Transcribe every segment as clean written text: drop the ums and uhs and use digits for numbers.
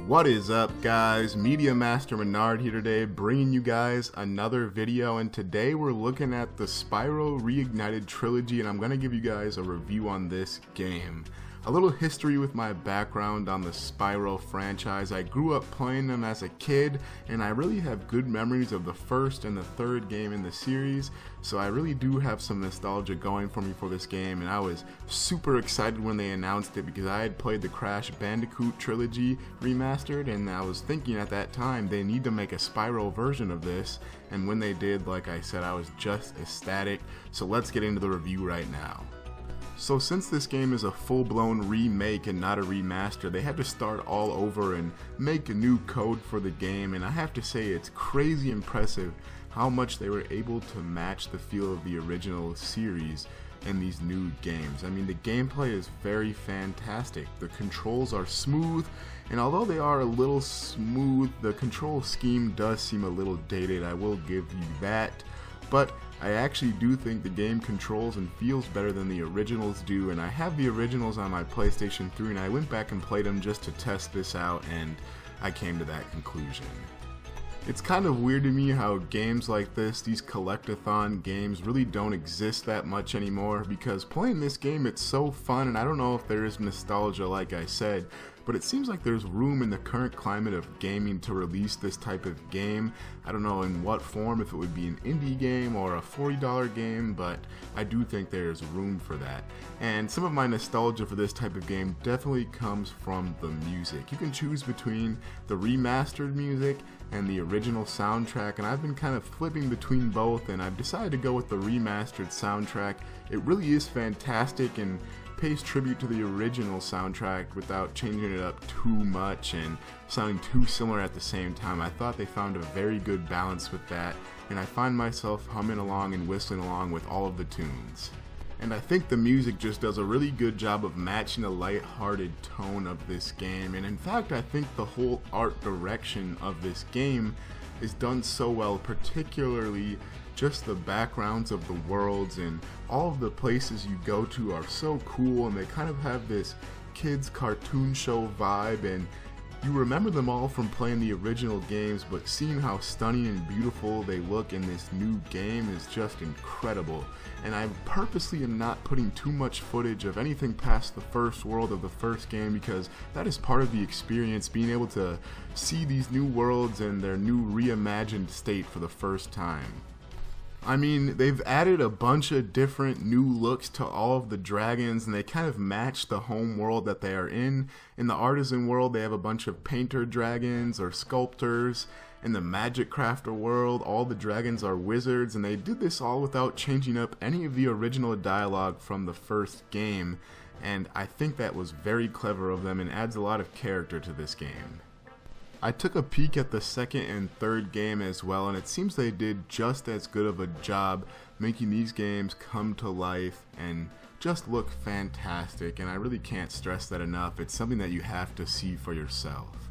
What is up, guys? Media Master Menard here today, bringing you guys another video, and today we're looking at the Spyro Reignited Trilogy, and I'm going to give you guys a review on this game. A little history with my background on the Spyro franchise. I grew up playing them as a kid, and I really have good memories of the first and the third game in the series, so I really do have some nostalgia going for me for this game, and I was super excited when they announced it because I had played the Crash Bandicoot Trilogy remastered, and I was thinking at that time they need to make a Spyro version of this, and when they did, like I said, I was just ecstatic. So let's get into the review right now. So since this game is a full-blown remake and not a remaster, they had to start all over and make a new code for the game, and I have to say it's crazy impressive how much they were able to match the feel of the original series in these new games. I mean, the gameplay is very fantastic. The controls are smooth, and although they are a little smooth, the control scheme does seem a little dated, I will give you that. But I actually do think the game controls and feels better than the originals do, and I have the originals on my PlayStation 3, and I went back and played them just to test this out, and I came to that conclusion. It's kind of weird to me how games like this, these collect-a-thon games, really don't exist that much anymore, because playing this game, it's so fun, and I don't know if there is nostalgia like I said, but it seems like there's room in the current climate of gaming to release this type of game. I don't know in what form, if it would be an indie game or a $40 game, but I do think there's room for that. And some of my nostalgia for this type of game definitely comes from the music. You can choose between the remastered music and the original soundtrack, and I've been kind of flipping between both, and I've decided to go with the remastered soundtrack. It really is fantastic and pays tribute to the original soundtrack without changing it up too much and sounding too similar at the same time. I thought they found a very good balance with that, and I find myself humming along and whistling along with all of the tunes. And I think the music just does a really good job of matching the light-hearted tone of this game, and in fact I think the whole art direction of this game is done so well, particularly just the backgrounds of the worlds, and all of the places you go to are so cool, and they kind of have this kids cartoon show vibe, and you remember them all from playing the original games, but seeing how stunning and beautiful they look in this new game is just incredible. And I purposely am not putting too much footage of anything past the first world of the first game, because that is part of the experience, being able to see these new worlds in their new reimagined state for the first time. I mean, they've added a bunch of different new looks to all of the dragons, and they kind of match the home world that they are in. In the artisan world, they have a bunch of painter dragons or sculptors. In the magic crafter world, all the dragons are wizards, and they did this all without changing up any of the original dialogue from the first game, and I think that was very clever of them and adds a lot of character to this game. I took a peek at the second and third game as well, and it seems they did just as good of a job making these games come to life and just look fantastic, and I really can't stress that enough. It's something that you have to see for yourself.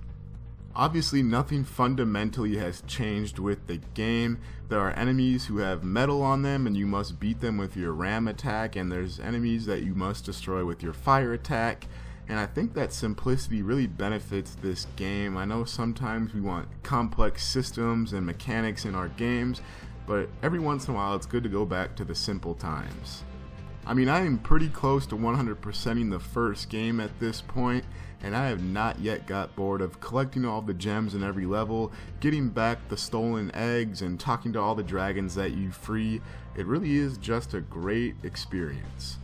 Obviously, nothing fundamentally has changed with the game. There are enemies who have metal on them, and you must beat them with your ram attack, and there's enemies that you must destroy with your fire attack. And I think that simplicity really benefits this game. I know sometimes we want complex systems and mechanics in our games, but every once in a while it's good to go back to the simple times. I mean, I am pretty close to 100%ing the first game at this point, and I have not yet got bored of collecting all the gems in every level, getting back the stolen eggs, and talking to all the dragons that you free. It really is just a great experience.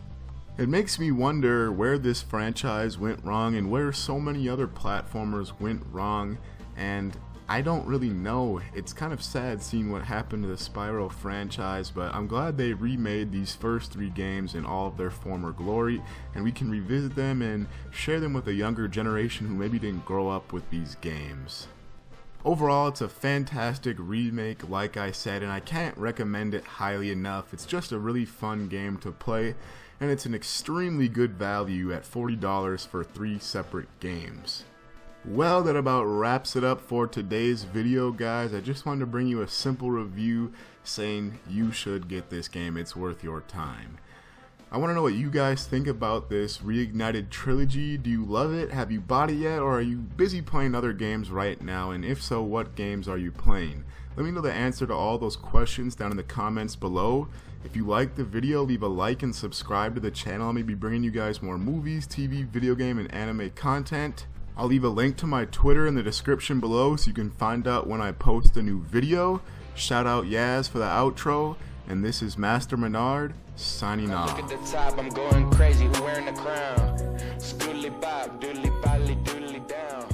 It makes me wonder where this franchise went wrong and where so many other platformers went wrong, and I don't really know. It's kind of sad seeing what happened to the Spyro franchise, but I'm glad they remade these first three games in all of their former glory, and we can revisit them and share them with a younger generation who maybe didn't grow up with these games. Overall, it's a fantastic remake, like I said, and I can't recommend it highly enough. It's just a really fun game to play, and it's an extremely good value at $40 for 3 separate games. Well, that about wraps it up for today's video, guys. I just wanted to bring you a simple review saying you should get this game. It's worth your time. I want to know what you guys think about this Reignited Trilogy. Do you love it? Have you bought it yet? Or are you busy playing other games right now? And if so, what games are you playing? Let me know the answer to all those questions down in the comments below. If you liked the video, leave a like and subscribe to the channel. I'll be bringing you guys more movies, TV, video game, and anime content. I'll leave a link to my Twitter in the description below so you can find out when I post a new video. Shout out Yaz for the outro. And this is Master Menard signing off. Look at the top, I'm going crazy. Who wearing the crown? Scootly bop, doodly bolly, doodly down.